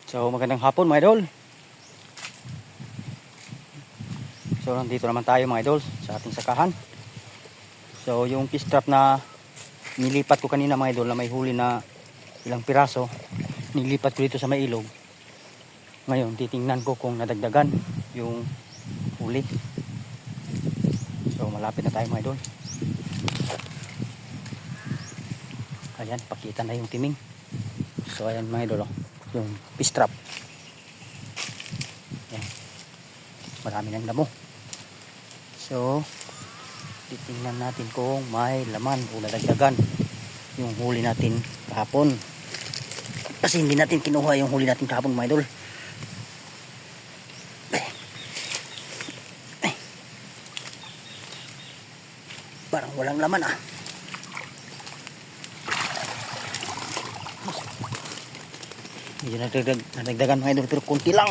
So magandang hapon mga idol. So nandito naman tayo mga idol sa ating sakahan. So yung fish trap na nilipat ko kanina mga idol na may huli na ilang piraso, nilipat ko dito sa may ilog. Ngayon titingnan ko kung nadagdagan yung huli. So malapit na tayo mga idol. Ayan, pakita na yung timing. So ayan mga idol, yung fish trap. Ayan. Marami ng damo. So titingnan natin kung may laman o nadagdagan yung huli natin kahapon. Kasi hindi natin kinuha yung huli natin kahapon mga idol. Parang walang laman ah. Medyo nadagdagan mga idol pero kunti lang.